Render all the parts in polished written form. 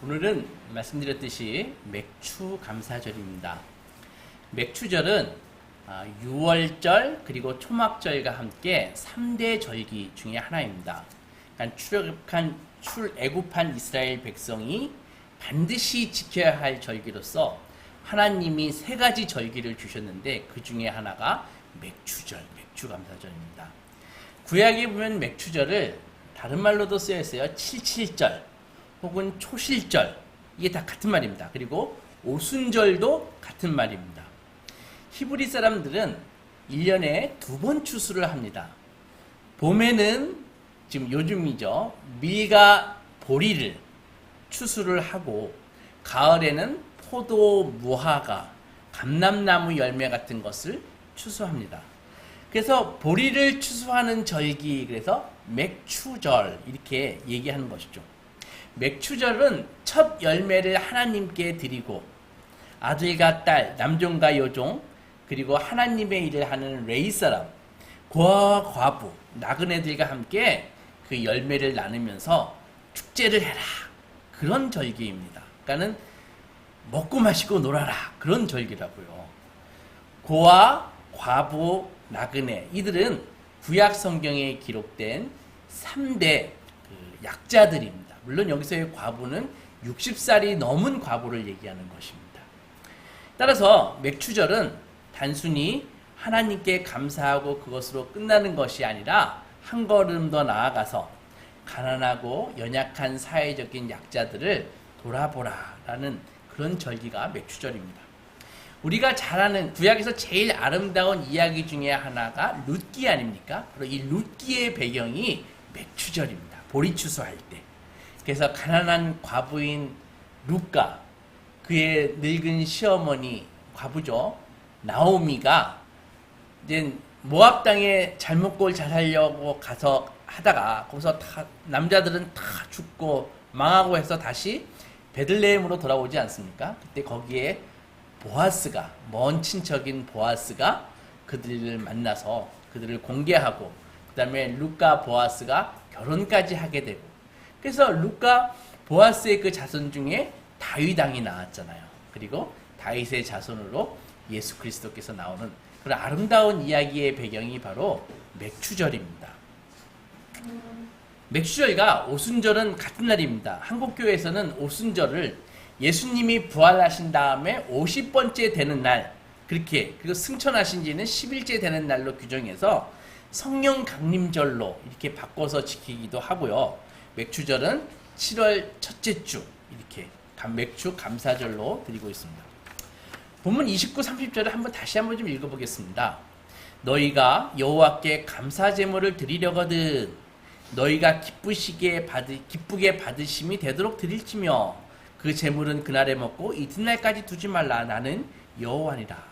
오늘은 말씀드렸듯이 맥추 감사절입니다. 맥추절은 유월절 그리고 초막절과 함께 3대 절기 중에 하나입니다. 그러니까 출애굽한 이스라엘 백성이 반드시 지켜야 할 절기로서 하나님이 3가지 절기를 주셨는데 그 중에 하나가 맥추절, 맥추감사절입니다. 구약에 보면 맥추절을 다른 말로도 쓰여 있어요. 칠칠절 혹은 초실절, 이게 다 같은 말입니다. 그리고 오순절도 같은 말입니다. 히브리 사람들은 1년에 2번 추수를 합니다. 봄에는 지금 요즘이죠. 밀과 보리를 추수를 하고, 가을에는 포도, 무화과, 감람나무 열매 같은 것을 추수합니다. 그래서 보리를 추수하는 절기, 그래서 맥추절 이렇게 얘기하는 것이죠. 맥추절은 첫 열매를 하나님께 드리고 아들과 딸, 남종과 여종, 그리고 하나님의 일을 하는 레위 사람, 고아와 과부, 나그네들과 함께 그 열매를 나누면서 축제를 해라, 그런 절기입니다. 그러니까는 먹고 마시고 놀아라, 그런 절기라고요. 고아, 과부, 나그네, 이들은 구약 성경에 기록된 3대 약자들입니다. 물론 여기서의 과부는 60살이 넘은 과부를 얘기하는 것입니다. 따라서 맥추절은 단순히 하나님께 감사하고 그것으로 끝나는 것이 아니라 한 걸음 더 나아가서 가난하고 연약한 사회적인 약자들을 돌아보라라는 그런 절기가 맥추절입니다. 우리가 잘 아는 구약에서 제일 아름다운 이야기 중에 하나가 룻기 아닙니까? 바로 이 룻기의 배경이 맥추절입니다. 보리 추수할 때. 그래서 가난한 과부인 룻과 그의 늙은 시어머니, 과부죠, 나오미가 이제 모압 땅에 잘 먹고 잘 살려고 가서 하다가 거기서 다 남자들은 다 죽고 망하고 해서 다시 베들레헴으로 돌아오지 않습니까? 그때 거기에 보아스가, 먼 친척인 보아스가 그들을 만나서 그들을 공개하고, 그 다음에 룻과 보아스가 결혼까지 하게 되고, 그래서 룻과 보아스의 그 자손 중에 다윗 왕이 나왔잖아요. 그리고 다윗의 자손으로 예수 그리스도께서 나오는 그런 아름다운 이야기의 배경이 바로 맥추절입니다. 맥추절과 오순절은 같은 날입니다. 한국교회에서는 오순절을 예수님이 부활하신 다음에 50번째 되는 날, 그렇게, 그리고 승천하신 지는 10일째 되는 날로 규정해서 성령 강림절로 이렇게 바꿔서 지키기도 하고요. 맥추절은 7월 첫째 주, 이렇게 맥추 감사절로 드리고 있습니다. 본문 29, 30절을 다시 한번 좀 읽어보겠습니다. 너희가 여호와께 감사 제물을 드리려거든 너희가 기쁘게 받으심이 되도록 드릴지며 그 제물은 그날에 먹고 이튿날까지 두지 말라. 나는 여호와니라.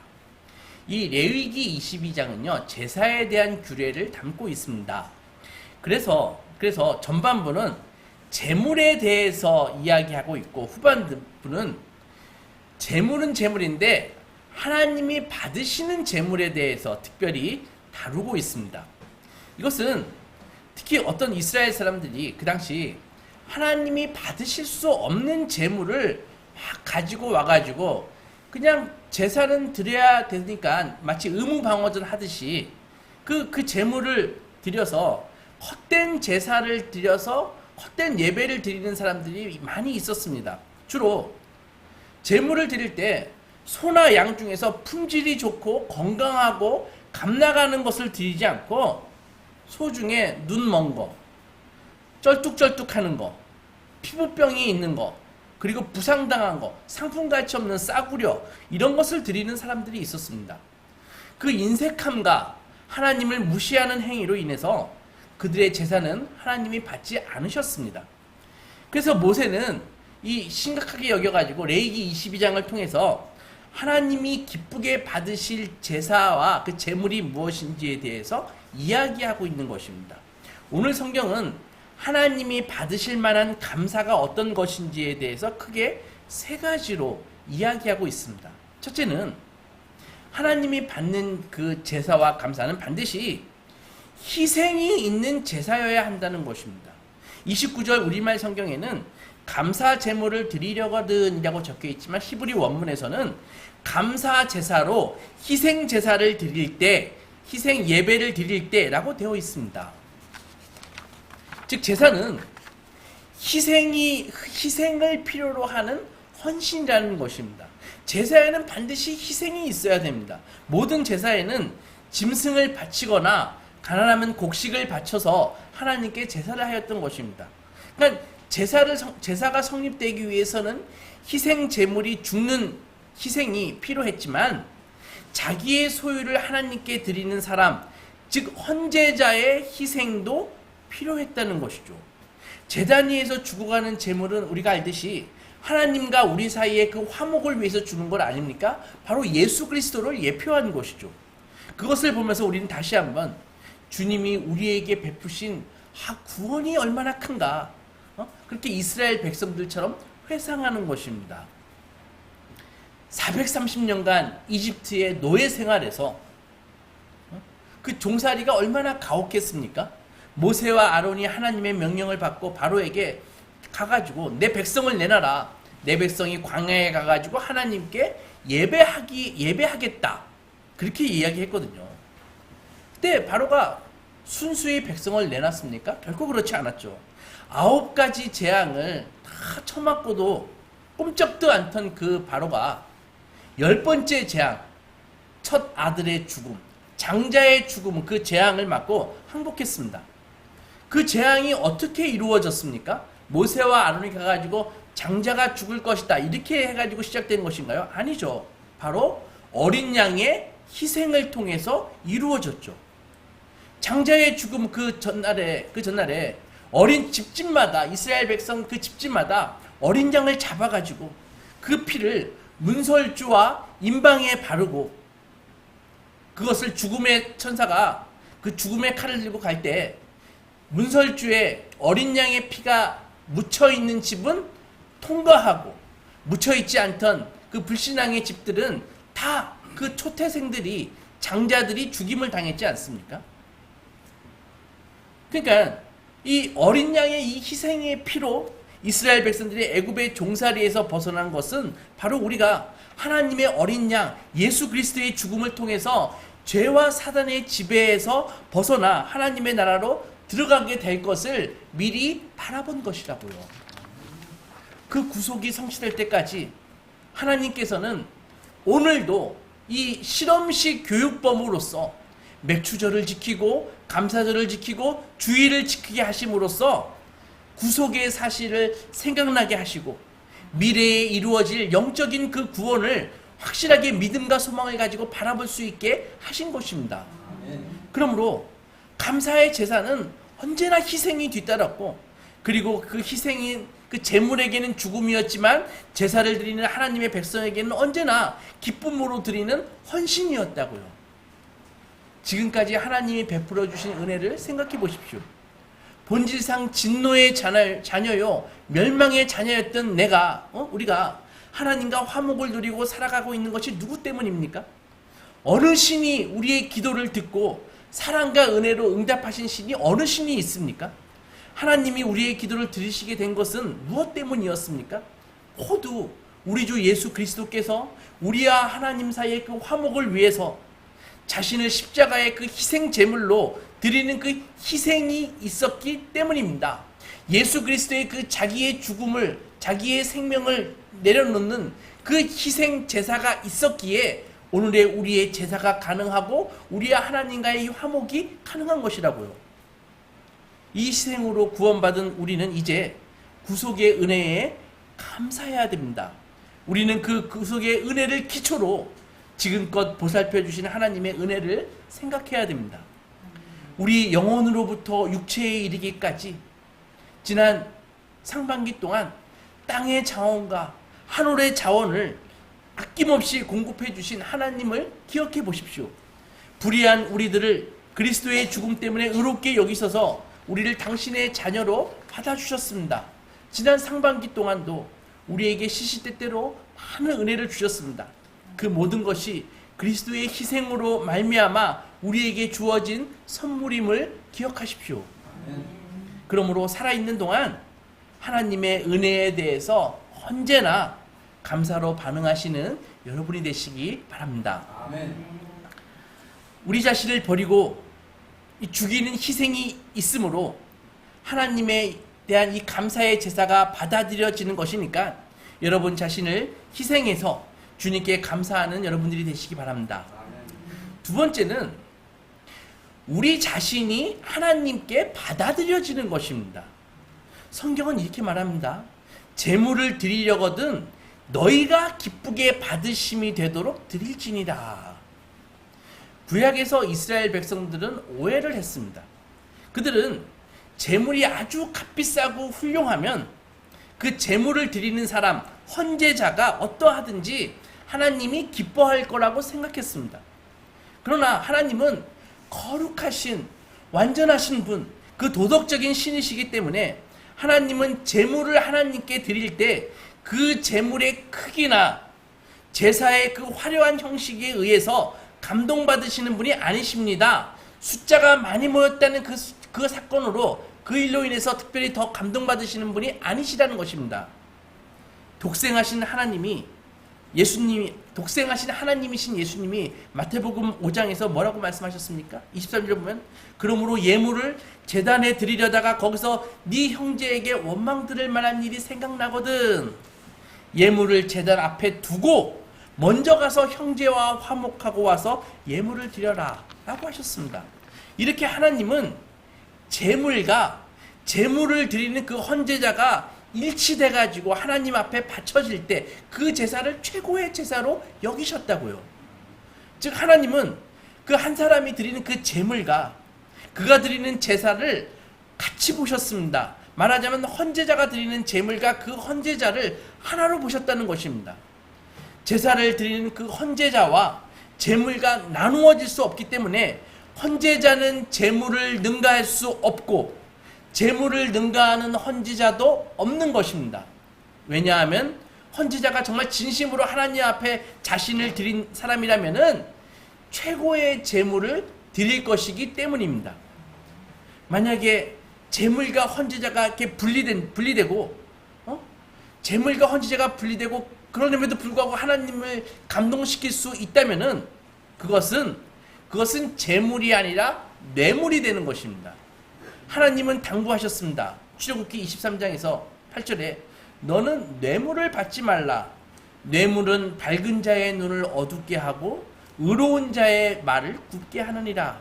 이 레위기 22장은요 제사에 대한 규례를 담고 있습니다. 그래서 전반부는 제물에 대해서 이야기하고 있고, 후반부는 제물은 제물인데 하나님이 받으시는 제물에 대해서 특별히 다루고 있습니다. 이것은 특히 어떤 이스라엘 사람들이 그 당시 하나님이 받으실 수 없는 제물을 막 가지고 와가지고 그냥 제사는 드려야 되니까 마치 의무방어전 하듯이 그 제물을 드려서 헛된 제사를 드려서 헛된 예배를 드리는 사람들이 많이 있었습니다. 주로 제물을 드릴 때 소나 양 중에서 품질이 좋고 건강하고 값나가는 것을 드리지 않고 소 중에 눈 먼 거, 쩔뚝쩔뚝하는 거, 피부병이 있는 거, 그리고 부상당한 거, 상품 가치 없는 싸구려, 이런 것을 드리는 사람들이 있었습니다. 그 인색함과 하나님을 무시하는 행위로 인해서 그들의 제사는 하나님이 받지 않으셨습니다. 그래서 모세는 이 심각하게 여겨가지고 레위기 22장을 통해서 하나님이 기쁘게 받으실 제사와 그 제물이 무엇인지에 대해서 이야기하고 있는 것입니다. 오늘 성경은 하나님이 받으실 만한 감사가 어떤 것인지에 대해서 크게 3가지로 이야기하고 있습니다. 첫째는 하나님이 받는 그 제사와 감사는 반드시 희생이 있는 제사여야 한다는 것입니다. 29절 우리말 성경에는 감사 제물을 드리려거든이라고 적혀 있지만 히브리 원문에서는 감사 제사로 희생 제사를 드릴 때, 희생 예배를 드릴 때라고 되어 있습니다. 즉 제사는 희생을 필요로 하는 헌신이라는 것입니다. 제사에는 반드시 희생이 있어야 됩니다. 모든 제사에는 짐승을 바치거나 가난하면 곡식을 바쳐서 하나님께 제사를 하였던 것입니다. 그러니까 제사가 성립되기 위해서는 희생 제물이 죽는 희생이 필요했지만 자기의 소유를 하나님께 드리는 사람, 즉 헌제자의 희생도 필요했다는 것이죠. 제단 위에서 죽어가는 제물은 우리가 알듯이 하나님과 우리 사이의 그 화목을 위해서 주는 것 아닙니까? 바로 예수 그리스도를 예표한 것이죠. 그것을 보면서 우리는 다시 한번 주님이 우리에게 베푸신 구원이 얼마나 큰가, 그렇게 이스라엘 백성들처럼 회상하는 것입니다. 430년간 이집트의 노예 생활에서 그 종살이가 얼마나 가혹했습니까? 모세와 아론이 하나님의 명령을 받고 바로에게 가가지고 내 백성을 내놔라. 내 백성이 광야에 가가지고 하나님께 예배하겠다. 그렇게 이야기했거든요. 그때 바로가 순수히 백성을 내놨습니까? 결코 그렇지 않았죠. 9가지 재앙을 다 처맞고도 꼼짝도 않던 그 바로가 10번째 재앙, 첫 아들의 죽음, 장자의 죽음, 그 재앙을 맞고 항복했습니다. 그 재앙이 어떻게 이루어졌습니까? 모세와 아론이 가가지고 장자가 죽을 것이다 이렇게 해가지고 시작된 것인가요? 아니죠. 바로 어린 양의 희생을 통해서 이루어졌죠. 장자의 죽음 그 전날에 어린 집집마다, 이스라엘 백성 그 집집마다 어린 양을 잡아가지고 그 피를 문설주와 임방에 바르고 그것을 죽음의 천사가 그 죽음의 칼을 들고 갈 때 문설주에 어린 양의 피가 묻혀있는 집은 통과하고 묻혀있지 않던 그 불신앙의 집들은 다 그 초태생들이, 장자들이 죽임을 당했지 않습니까? 그러니까 이 어린 양의 이 희생의 피로 이스라엘 백성들이 애굽의 종살이에서 벗어난 것은 바로 우리가 하나님의 어린 양 예수 그리스도의 죽음을 통해서 죄와 사단의 지배에서 벗어나 하나님의 나라로 들어가게 될 것을 미리 바라본 것이라고요. 그 구속이 성취될 때까지 하나님께서는 오늘도 이 실험식 교육범으로서 맥추절을 지키고 감사절을 지키고 주일을 지키게 하심으로써 구속의 사실을 생각나게 하시고 미래에 이루어질 영적인 그 구원을 확실하게 믿음과 소망을 가지고 바라볼 수 있게 하신 것입니다. 그러므로 감사의 제사는 언제나 희생이 뒤따랐고, 그리고 그 희생이 그 제물에게는 죽음이었지만 제사를 드리는 하나님의 백성에게는 언제나 기쁨으로 드리는 헌신이었다고요. 지금까지 하나님이 베풀어 주신 은혜를 생각해 보십시오. 본질상 진노의 자녀요 멸망의 자녀였던 우리가 하나님과 화목을 누리고 살아가고 있는 것이 누구 때문입니까? 어느 신이 우리의 기도를 듣고 사랑과 은혜로 응답하신 신이 어느 신이 있습니까? 하나님이 우리의 기도를 들으시게 된 것은 무엇 때문이었습니까? 모두 우리 주 예수 그리스도께서 우리와 하나님 사이의 그 화목을 위해서 자신을 십자가의 그 희생 제물로 드리는 그 희생이 있었기 때문입니다. 예수 그리스도의 그 자기의 죽음을, 자기의 생명을 내려놓는 그 희생 제사가 있었기에 오늘의 우리의 제사가 가능하고 우리와 하나님과의 화목이 가능한 것이라고요. 이 희생으로 구원받은 우리는 이제 구속의 은혜에 감사해야 됩니다. 우리는 그 구속의 은혜를 기초로 지금껏 보살펴 주신 하나님의 은혜를 생각해야 됩니다. 우리 영혼으로부터 육체에 이르기까지 지난 상반기 동안 땅의 자원과 하늘의 자원을 아낌없이 공급해 주신 하나님을 기억해 보십시오. 불의한 우리들을 그리스도의 죽음 때문에 의롭게 여기셔서 우리를 당신의 자녀로 받아주셨습니다. 지난 상반기 동안도 우리에게 시시때때로 많은 은혜를 주셨습니다. 그 모든 것이 그리스도의 희생으로 말미암아 우리에게 주어진 선물임을 기억하십시오. 그러므로 살아있는 동안 하나님의 은혜에 대해서 언제나 감사로 반응하시는 여러분이 되시기 바랍니다. 아멘. 우리 자신을 버리고 죽이는 희생이 있으므로 하나님에 대한 이 감사의 제사가 받아들여지는 것이니까 여러분 자신을 희생해서 주님께 감사하는 여러분들이 되시기 바랍니다. 두 번째는 우리 자신이 하나님께 받아들여지는 것입니다. 성경은 이렇게 말합니다. 제물을 드리려거든 너희가 기쁘게 받으심이 되도록 드릴지니라. 구약에서 이스라엘 백성들은 오해를 했습니다. 그들은 제물이 아주 값비싸고 훌륭하면 그 제물을 드리는 사람, 헌제자가 어떠하든지 하나님이 기뻐할 거라고 생각했습니다. 그러나 하나님은 거룩하신 완전하신 분, 그 도덕적인 신이시기 때문에 하나님은 제물을 하나님께 드릴 때 그 제물의 크기나 제사의 그 화려한 형식에 의해서 감동받으시는 분이 아니십니다. 숫자가 많이 모였다는 그 사건으로 그 일로 인해서 특별히 더 감동받으시는 분이 아니시라는 것입니다. 독생하신 하나님이신 예수님이 마태복음 5장에서 뭐라고 말씀하셨습니까? 23절에 보면 그러므로 예물을 제단에 드리려다가 거기서 네 형제에게 원망 들을 만한 일이 생각나거든. 예물을 제단 앞에 두고 먼저 가서 형제와 화목하고 와서 예물을 드려라 라고 하셨습니다. 이렇게 하나님은 제물을 드리는 그 헌제자가 일치돼 가지고 하나님 앞에 바쳐질 때 그 제사를 최고의 제사로 여기셨다고요. 즉 하나님은 그 한 사람이 드리는 그 제물과 그가 드리는 제사를 같이 보셨습니다. 말하자면 헌제자가 드리는 제물과 그 헌제자를 하나로 보셨다는 것입니다. 제사를 드리는 그 헌제자와 제물과 나누어질 수 없기 때문에 헌제자는 제물을 능가할 수 없고 제물을 능가하는 헌제자도 없는 것입니다. 왜냐하면 헌제자가 정말 진심으로 하나님 앞에 자신을 드린 사람이라면은 최고의 제물을 드릴 것이기 때문입니다. 만약에 제물과 헌제자가 이렇게 분리되고, 제물과 헌제자가 분리되고 그럼에도 불구하고 하나님을 감동시킬 수 있다면은 그것은 제물이 아니라 뇌물이 되는 것입니다. 하나님은 당부하셨습니다. 출애굽기 23장에서 8절에 너는 뇌물을 받지 말라. 뇌물은 밝은 자의 눈을 어둡게 하고 의로운 자의 말을 굳게 하느니라.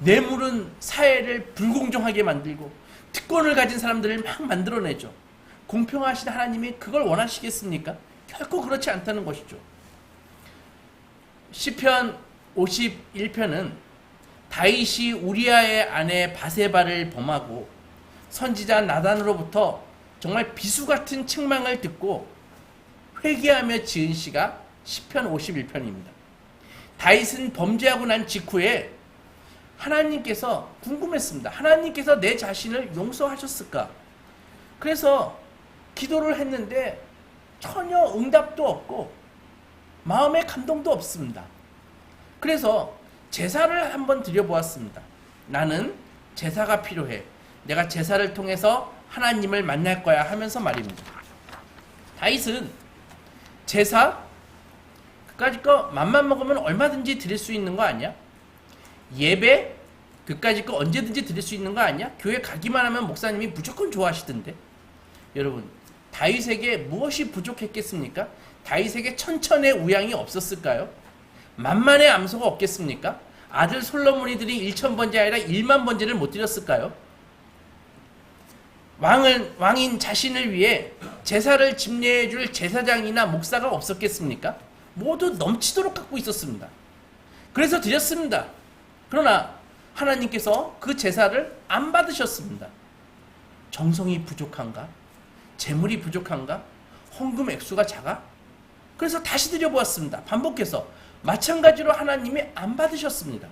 뇌물은 사회를 불공정하게 만들고 특권을 가진 사람들을 막 만들어내죠. 공평하신 하나님이 그걸 원하시겠습니까? 결코 그렇지 않다는 것이죠. 시편 51편은 다윗이 우리아의 아내 바세바를 범하고 선지자 나단으로부터 정말 비수 같은 책망을 듣고 회개하며 지은 시가 시편 51편입니다. 다윗은 범죄하고 난 직후에 하나님께서 궁금했습니다. 하나님께서 내 자신을 용서하셨을까? 그래서 기도를 했는데 전혀 응답도 없고 마음에 감동도 없습니다. 그래서 제사를 한번 드려보았습니다. 나는 제사가 필요해. 내가 제사를 통해서 하나님을 만날 거야 하면서 말입니다. 다윗은 제사 그까짓 거 맘만 먹으면 얼마든지 드릴 수 있는 거 아니야? 예배 그까짓 거 언제든지 드릴 수 있는 거 아니야? 교회 가기만 하면 목사님이 무조건 좋아하시던데. 여러분 다윗에게 무엇이 부족했겠습니까? 다윗에게 천천의 우양이 없었을까요? 만만의 암소가 없겠습니까? 아들 솔로몬이들이 1,000번제 아니라 1만 번제를 못 드렸을까요? 왕인 자신을 위해 제사를 집례해 줄 제사장이나 목사가 없었겠습니까? 모두 넘치도록 갖고 있었습니다. 그래서 드렸습니다. 그러나 하나님께서 그 제사를 안 받으셨습니다. 정성이 부족한가? 재물이 부족한가? 헌금 액수가 작아? 그래서 다시 드려보았습니다. 반복해서 마찬가지로 하나님이 안 받으셨습니다.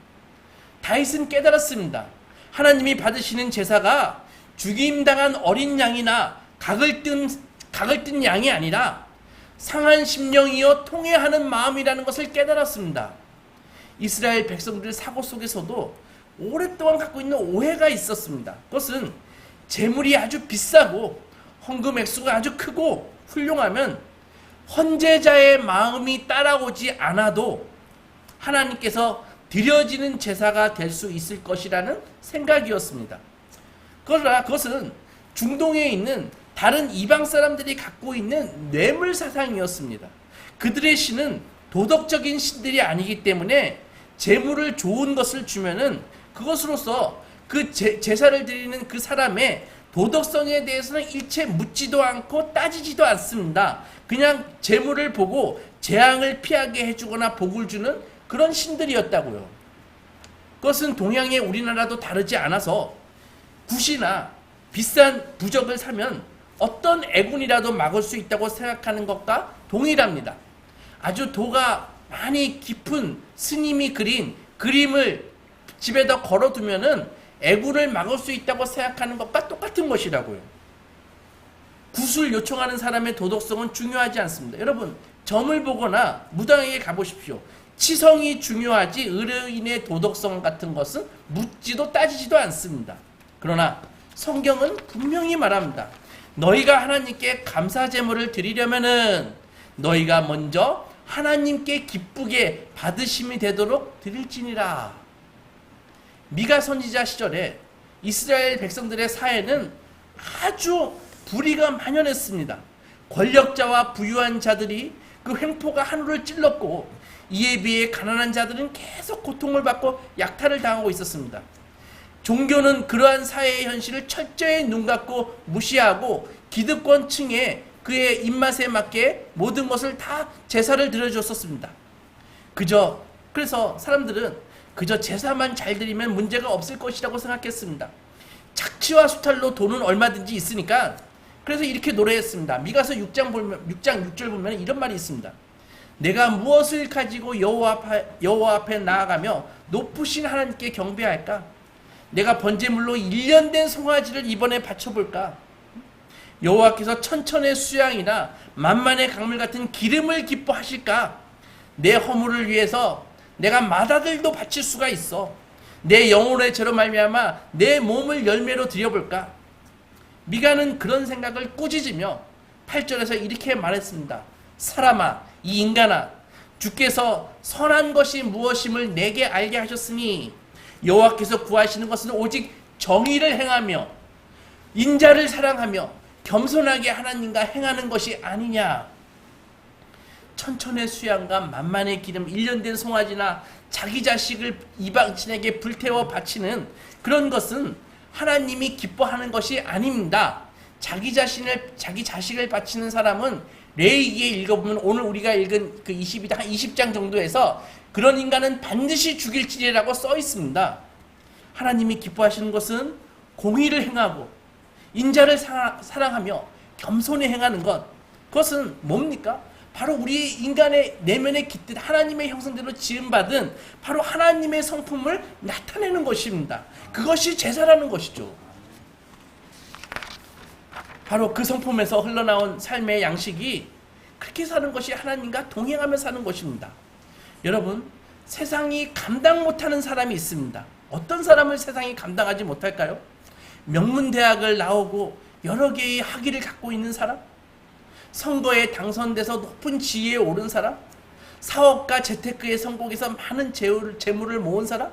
다윗은 깨달았습니다. 하나님이 받으시는 제사가 죽임당한 어린 양이나 각을 뜬 양이 아니라 상한 심령이여 통회하는 마음이라는 것을 깨달았습니다. 이스라엘 백성들 사고 속에서도 오랫동안 갖고 있는 오해가 있었습니다. 그것은 제물이 아주 비싸고 헌금 액수가 아주 크고 훌륭하면 헌제자의 마음이 따라오지 않아도 하나님께서 드려지는 제사가 될 수 있을 것이라는 생각이었습니다. 그러나 그것은 중동에 있는 다른 이방 사람들이 갖고 있는 뇌물 사상이었습니다. 그들의 신은 도덕적인 신들이 아니기 때문에 재물을 좋은 것을 주면은 그것으로서 그 제사를 드리는 그 사람의 도덕성에 대해서는 일체 묻지도 않고 따지지도 않습니다. 그냥 재물을 보고 재앙을 피하게 해주거나 복을 주는 그런 신들이었다고요. 그것은 동양의 우리나라도 다르지 않아서 굿이나 비싼 부적을 사면 어떤 애군이라도 막을 수 있다고 생각하는 것과 동일합니다. 아주 도가 많이 깊은 스님이 그린 그림을 집에다 걸어두면은 애군을 막을 수 있다고 생각하는 것과 똑같은 것이라고요. 굿을 요청하는 사람의 도덕성은 중요하지 않습니다. 여러분, 점을 보거나 무당에게 가보십시오. 치성이 중요하지 의뢰인의 도덕성 같은 것은 묻지도 따지지도 않습니다. 그러나 성경은 분명히 말합니다. 너희가 하나님께 감사 제물을 드리려면은 너희가 먼저 하나님께 기쁘게 받으심이 되도록 드릴지니라. 미가 선지자 시절에 이스라엘 백성들의 사회는 아주 불의가 만연했습니다. 권력자와 부유한 자들이 그 횡포가 하늘을 찔렀고 이에 비해 가난한 자들은 계속 고통을 받고 약탈을 당하고 있었습니다. 종교는 그러한 사회의 현실을 철저히 눈감고 무시하고 기득권층에 그의 입맛에 맞게 모든 것을 다 제사를 드려줬었습니다. 그래서 사람들은 그저 제사만 잘 드리면 문제가 없을 것이라고 생각했습니다. 착취와 수탈로 돈은 얼마든지 있으니까 그래서 이렇게 노래했습니다. 미가서 6장 6절 보면 이런 말이 있습니다. 내가 무엇을 가지고 여호와 앞에 나아가며 높으신 하나님께 경배할까? 내가 번제물로 1년 된 송아지를 이번에 바쳐볼까? 여호와께서 천천의 수양이나 만만의 강물 같은 기름을 기뻐하실까? 내 허물을 위해서 내가 맏아들도 바칠 수가 있어. 내 영혼의 죄로 말미암아 내 몸을 열매로 드려볼까? 미가는 그런 생각을 꾸짖으며 8절에서 이렇게 말했습니다. 사람아, 이 인간아, 주께서 선한 것이 무엇임을 내게 알게 하셨으니 여호와께서 구하시는 것은 오직 정의를 행하며 인자를 사랑하며 겸손하게 하나님과 행하는 것이 아니냐. 천천의 수양과 만만의 기름 1년 된 송아지나 자기 자식을 이방신에게 불태워 바치는 그런 것은 하나님이 기뻐하는 것이 아닙니다. 자기 자식을 바치는 사람은 레위기에 읽어보면 오늘 우리가 읽은 그 20장 정도에서 그런 인간은 반드시 죽일지니라고 써 있습니다. 하나님이 기뻐하시는 것은 공의를 행하고 인자를 사랑하며 겸손히 행하는 것. 그것은 뭡니까? 바로 우리 인간의 내면에 깃든 하나님의 형상대로 지음받은 바로 하나님의 성품을 나타내는 것입니다. 그것이 제사라는 것이죠. 바로 그 성품에서 흘러나온 삶의 양식이 그렇게 사는 것이 하나님과 동행하며 사는 것입니다. 여러분, 세상이 감당 못하는 사람이 있습니다. 어떤 사람을 세상이 감당하지 못할까요? 명문대학을 나오고 여러 개의 학위를 갖고 있는 사람? 선거에 당선돼서 높은 지위에 오른 사람? 사업가 재테크에 성공해서 많은 재물을 모은 사람?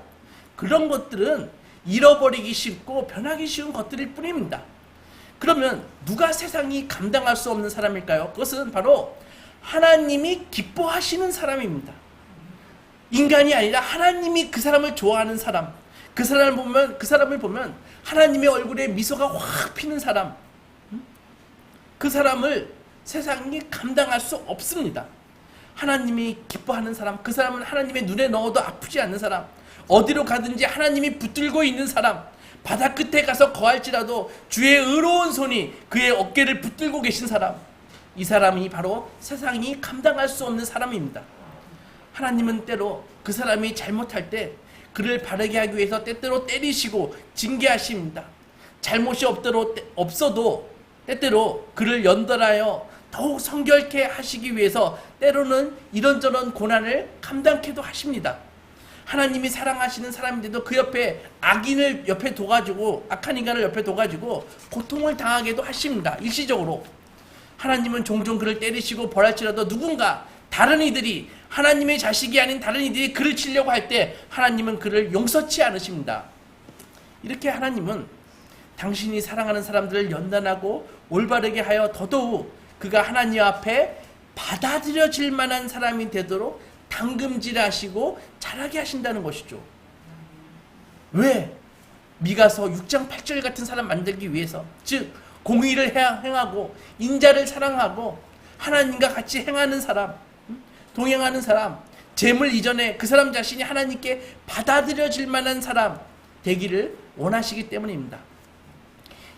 그런 것들은 잃어버리기 쉽고 변하기 쉬운 것들일 뿐입니다. 그러면 누가 세상이 감당할 수 없는 사람일까요? 그것은 바로 하나님이 기뻐하시는 사람입니다. 인간이 아니라 하나님이 그 사람을 좋아하는 사람, 그 사람을 보면 하나님의 얼굴에 미소가 확 피는 사람, 그 사람을 세상이 감당할 수 없습니다. 하나님이 기뻐하는 사람, 그 사람은 하나님의 눈에 넣어도 아프지 않는 사람, 어디로 가든지 하나님이 붙들고 있는 사람, 바다 끝에 가서 거할지라도 주의 의로운 손이 그의 어깨를 붙들고 계신 사람, 이 사람이 바로 세상이 감당할 수 없는 사람입니다. 하나님은 때로 그 사람이 잘못할 때 그를 바르게 하기 위해서 때때로 때리시고 징계하십니다. 잘못이 없어도 때때로 그를 연달아요 더욱 성결케 하시기 위해서 때로는 이런저런 고난을 감당케도 하십니다. 하나님이 사랑하시는 사람인데도 그 옆에 악인을 옆에 둬가지고, 악한 인간을 옆에 둬가지고 고통을 당하게도 하십니다. 일시적으로. 하나님은 종종 그를 때리시고 벌할지라도 누군가 다른 이들이, 하나님의 자식이 아닌 다른 이들이 그를 치려고 할 때 하나님은 그를 용서치 않으십니다. 이렇게 하나님은 당신이 사랑하는 사람들을 연단하고 올바르게 하여 더더욱 그가 하나님 앞에 받아들여질 만한 사람이 되도록 당금질하시고 자라게 하신다는 것이죠. 왜? 미가서 6장 8절 같은 사람 만들기 위해서, 즉 공의를 행하고 인자를 사랑하고 하나님과 같이 행하는 사람, 동행하는 사람, 재물 이전에 그 사람 자신이 하나님께 받아들여질 만한 사람 되기를 원하시기 때문입니다.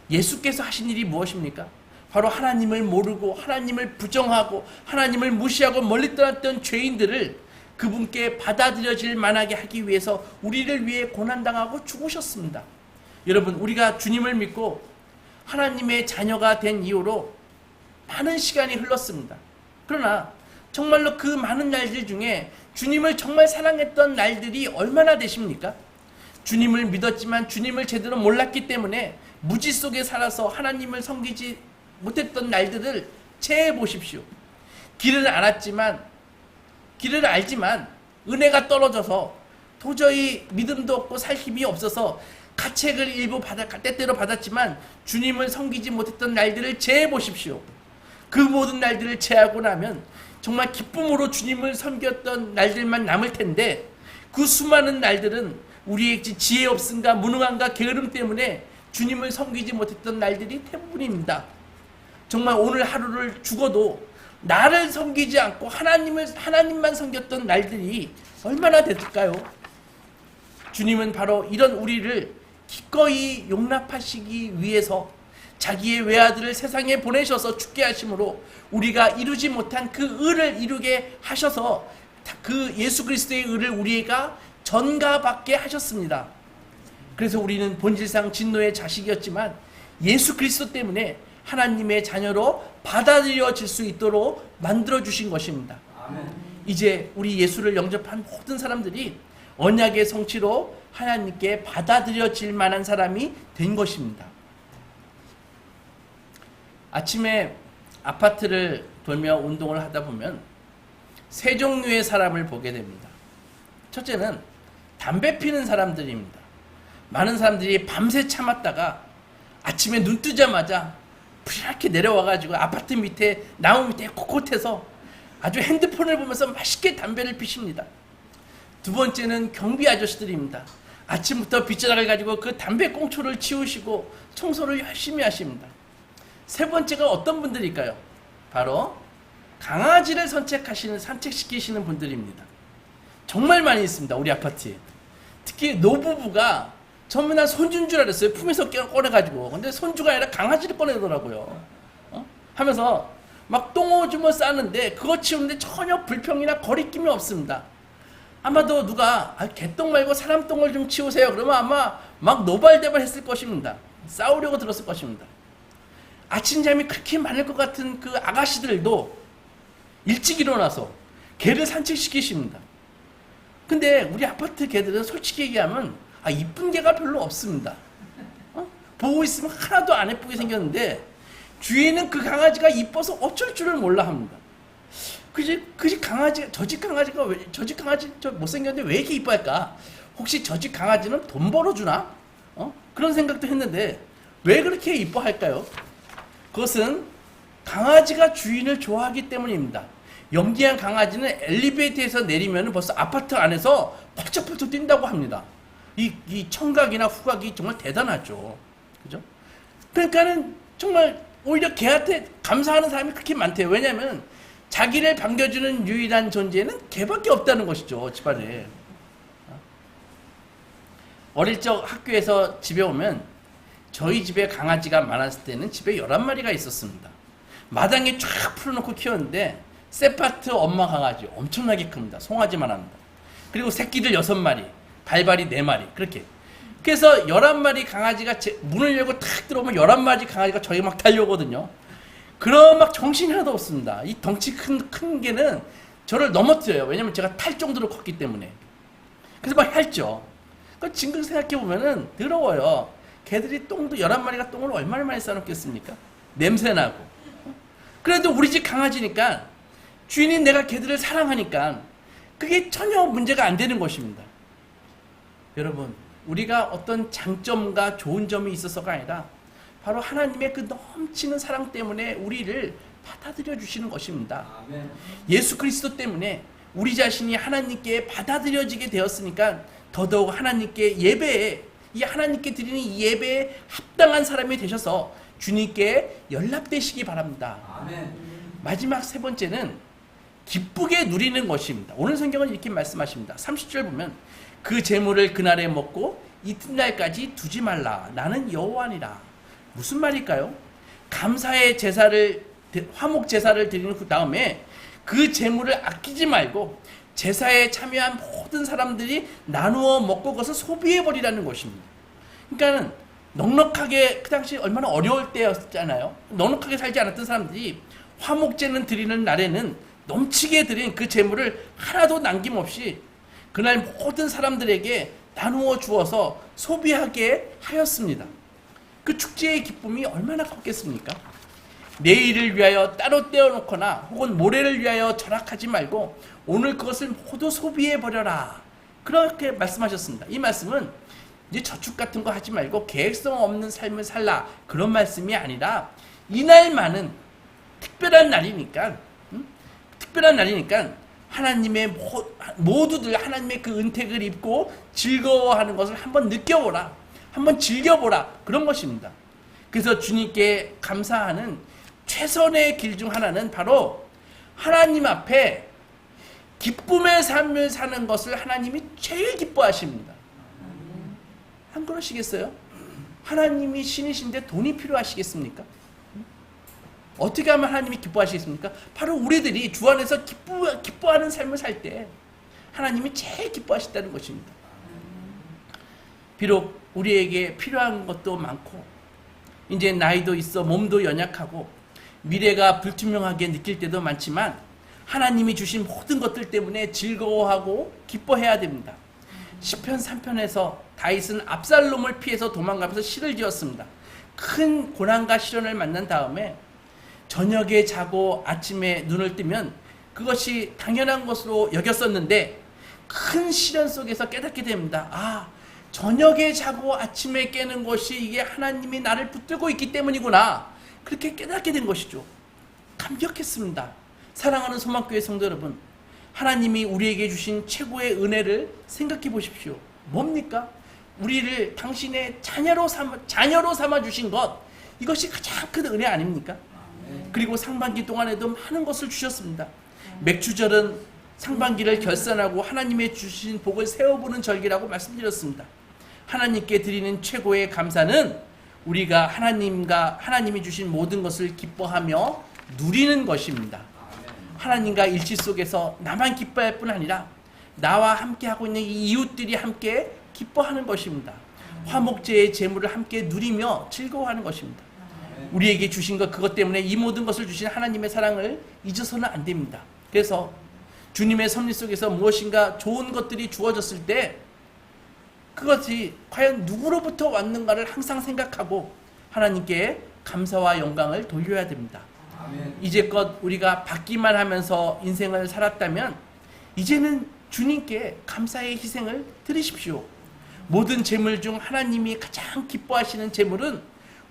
예수께서 하신 일이 무엇입니까? 바로 하나님을 모르고 하나님을 부정하고 하나님을 무시하고 멀리 떠났던 죄인들을 그분께 받아들여질 만하게 하기 위해서 우리를 위해 고난당하고 죽으셨습니다. 여러분, 우리가 주님을 믿고 하나님의 자녀가 된 이후로 많은 시간이 흘렀습니다. 그러나 정말로 그 많은 날들 중에 주님을 정말 사랑했던 날들이 얼마나 되십니까? 주님을 믿었지만 주님을 제대로 몰랐기 때문에 무지 속에 살아서 하나님을 섬기지 못했던 날들을 체해 보십시오. 길을 알지만 은혜가 떨어져서 도저히 믿음도 없고 살 힘이 없어서 가책을 일부 때때로 받았지만 주님을 섬기지 못했던 날들을 체해 보십시오. 그 모든 날들을 체하고 나면 정말 기쁨으로 주님을 섬겼던 날들만 남을 텐데, 그 수많은 날들은 우리의 지혜 없음과 무능함과 게으름 때문에 주님을 섬기지 못했던 날들이 대부분입니다. 정말 오늘 하루를 죽어도 나를 섬기지 않고 하나님만 섬겼던 날들이 얼마나 됐을까요? 주님은 바로 이런 우리를 기꺼이 용납하시기 위해서 자기의 외아들을 세상에 보내셔서 죽게 하심으로 우리가 이루지 못한 그 의를 이루게 하셔서 그 예수 그리스도의 의를 우리가 전가받게 하셨습니다. 그래서 우리는 본질상 진노의 자식이었지만 예수 그리스도 때문에 하나님의 자녀로 받아들여질 수 있도록 만들어주신 것입니다. 아멘. 이제 우리 예수를 영접한 모든 사람들이 언약의 성취로 하나님께 받아들여질 만한 사람이 된 것입니다. 아침에 아파트를 돌며 운동을 하다 보면 세 종류의 사람을 보게 됩니다. 첫째는 담배 피는 사람들입니다. 많은 사람들이 밤새 참았다가 아침에 눈 뜨자마자 이렇게 내려와가지고 아파트 밑에 나무 밑에 꼿꼿해서 아주 핸드폰을 보면서 맛있게 담배를 피십니다. 두 번째는 경비 아저씨들입니다. 아침부터 빗자락을 가지고 그 담배 꽁초를 치우시고 청소를 열심히 하십니다. 세 번째가 어떤 분들일까요? 바로 강아지를 산책시키시는 분들입니다. 정말 많이 있습니다. 우리 아파트에. 특히 노부부가 처음에 난 손주인 줄 알았어요. 품에서 꺼내가지고. 근데 손주가 아니라 강아지를 꺼내더라고요. 하면서 막 똥오줌을 싸는데 그거 치우는데 전혀 불평이나 거리낌이 없습니다. 아마도 누가 개똥 말고 사람 똥을 좀 치우세요. 그러면 아마 막 노발대발 했을 것입니다. 싸우려고 들었을 것입니다. 아침잠이 그렇게 많을 것 같은 그 아가씨들도 일찍 일어나서 개를 산책시키십니다. 근데 우리 아파트 개들은 솔직히 얘기하면 이쁜 개가 별로 없습니다. 보고 있으면 하나도 안 예쁘게 생겼는데 주위에는 그 강아지가 이뻐서 어쩔 줄을 몰라 합니다. 저 집 강아지가 못생겼는데 왜 이렇게 이뻐할까? 혹시 저 집 강아지는 돈 벌어주나? 그런 생각도 했는데 왜 그렇게 이뻐할까요? 그것은 강아지가 주인을 좋아하기 때문입니다. 영리한 강아지는 엘리베이터에서 내리면 벌써 아파트 안에서 펄쩍펄쩍 뛴다고 합니다. 이 청각이나 후각이 정말 대단하죠. 그죠? 그러니까는 정말 오히려 개한테 감사하는 사람이 그렇게 많대요. 왜냐하면 자기를 반겨주는 유일한 존재는 개밖에 없다는 것이죠. 집안에. 어릴 적 학교에서 집에 오면 저희 집에 강아지가 많았을 때는 집에 11마리가 있었습니다. 마당에 쫙 풀어놓고 키웠는데 세파트 엄마 강아지 엄청나게 큽니다. 송아지만 합니다. 그리고 새끼들 6마리, 발발이 4마리 그렇게. 그래서 11마리 강아지가 문을 열고 탁 들어오면 11마리 강아지가 저희 막 달려오거든요. 그럼 막 정신이 하나도 없습니다. 이 덩치 큰 개는 저를 넘어뜨려요. 왜냐면 제가 탈 정도로 컸기 때문에. 그래서 막 핥죠. 그 지금 생각해보면은 더러워요. 개들이 똥도 11마리가 똥을 얼마나 많이 싸놓겠습니까? 냄새나고. 그래도 우리 집 강아지니까 주인이 내가 개들을 사랑하니까 그게 전혀 문제가 안 되는 것입니다. 여러분, 우리가 어떤 장점과 좋은 점이 있어서가 아니라 바로 하나님의 그 넘치는 사랑 때문에 우리를 받아들여 주시는 것입니다. 아멘. 예수 그리스도 때문에 우리 자신이 하나님께 받아들여지게 되었으니까 더더욱 하나님께 예배에, 이 하나님께 드리는 이 예배에 합당한 사람이 되셔서 주님께 연락되시기 바랍니다. 아멘. 마지막 세 번째는 기쁘게 누리는 것입니다. 오늘 성경은 이렇게 말씀하십니다. 30절 보면 그 재물을 그날에 먹고 이튿날까지 두지 말라. 나는 여호와니라. 무슨 말일까요? 감사의 제사를, 화목 제사를 드리는 그 다음에 그 재물을 아끼지 말고 제사에 참여한 모든 사람들이 나누어 먹고 그것을 소비해버리라는 것입니다. 그러니까는 넉넉하게, 그 당시 얼마나 어려울 때였잖아요. 넉넉하게 살지 않았던 사람들이 화목제는 드리는 날에는 넘치게 드린 그 재물을 하나도 남김없이 그날 모든 사람들에게 나누어 주어서 소비하게 하였습니다. 그 축제의 기쁨이 얼마나 컸겠습니까? 내일을 위하여 따로 떼어놓거나 혹은 모레를 위하여 절약하지 말고 오늘 그것을 모두 소비해버려라. 그렇게 말씀하셨습니다. 이 말씀은 이제 저축 같은 거 하지 말고 계획성 없는 삶을 살라, 그런 말씀이 아니라 이날만은 특별한 날이니까, 특별한 날이니까 하나님의 모두들 하나님의 그 은택을 입고 즐거워하는 것을 한번 느껴보라, 한번 즐겨보라, 그런 것입니다. 그래서 주님께 감사하는 최선의 길 중 하나는 바로 하나님 앞에 기쁨의 삶을 사는 것을 하나님이 제일 기뻐하십니다. 안 그러시겠어요? 하나님이 신이신데 돈이 필요하시겠습니까? 어떻게 하면 하나님이 기뻐하시겠습니까? 바로 우리들이 주 안에서 기뻐하는 삶을 살 때 하나님이 제일 기뻐하신다는 것입니다. 비록 우리에게 필요한 것도 많고 이제 나이도 있어 몸도 연약하고 미래가 불투명하게 느낄 때도 많지만 하나님이 주신 모든 것들 때문에 즐거워하고 기뻐해야 됩니다. 시편 3편에서 다윗은 압살롬을 피해서 도망가면서 시를 지었습니다. 큰 고난과 시련을 만난 다음에 저녁에 자고 아침에 눈을 뜨면 그것이 당연한 것으로 여겼었는데 큰 시련 속에서 깨닫게 됩니다. 아, 저녁에 자고 아침에 깨는 것이 이게 하나님이 나를 붙들고 있기 때문이구나. 그렇게 깨닫게 된 것이죠. 감격했습니다. 사랑하는 소망교회 성도 여러분, 하나님이 우리에게 주신 최고의 은혜를 생각해 보십시오. 뭡니까? 우리를 당신의 자녀로 삼아 주신 것, 이것이 가장 큰 은혜 아닙니까? 그리고 상반기 동안에도 많은 것을 주셨습니다. 맥주절은 상반기를 결산하고 하나님의 주신 복을 세워보는 절기라고 말씀드렸습니다. 하나님께 드리는 최고의 감사는 우리가 하나님이 주신 모든 것을 기뻐하며 누리는 것입니다. 하나님과 일치 속에서 나만 기뻐할 뿐 아니라 나와 함께하고 있는 이 이웃들이 함께 기뻐하는 것입니다. 화목제의 재물을 함께 누리며 즐거워하는 것입니다. 우리에게 주신 것, 그것 때문에 이 모든 것을 주신 하나님의 사랑을 잊어서는 안 됩니다. 그래서 주님의 섭리 속에서 무엇인가 좋은 것들이 주어졌을 때 그것이 과연 누구로부터 왔는가를 항상 생각하고 하나님께 감사와 영광을 돌려야 됩니다. 아멘. 이제껏 우리가 받기만 하면서 인생을 살았다면 이제는 주님께 감사의 희생을 드리십시오. 모든 재물 중 하나님이 가장 기뻐하시는 재물은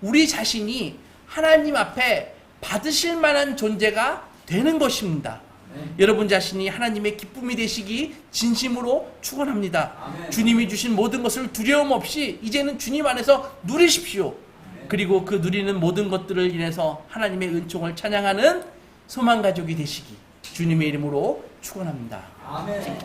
우리 자신이 하나님 앞에 받으실 만한 존재가 되는 것입니다. 아멘. 여러분 자신이 하나님의 기쁨이 되시기 진심으로 축원합니다. 아멘. 주님이 주신 모든 것을 두려움 없이 이제는 주님 안에서 누리십시오. 아멘. 그리고 그 누리는 모든 것들을 인해서 하나님의 은총을 찬양하는 소망가족이 되시기 주님의 이름으로 축원합니다. 아멘.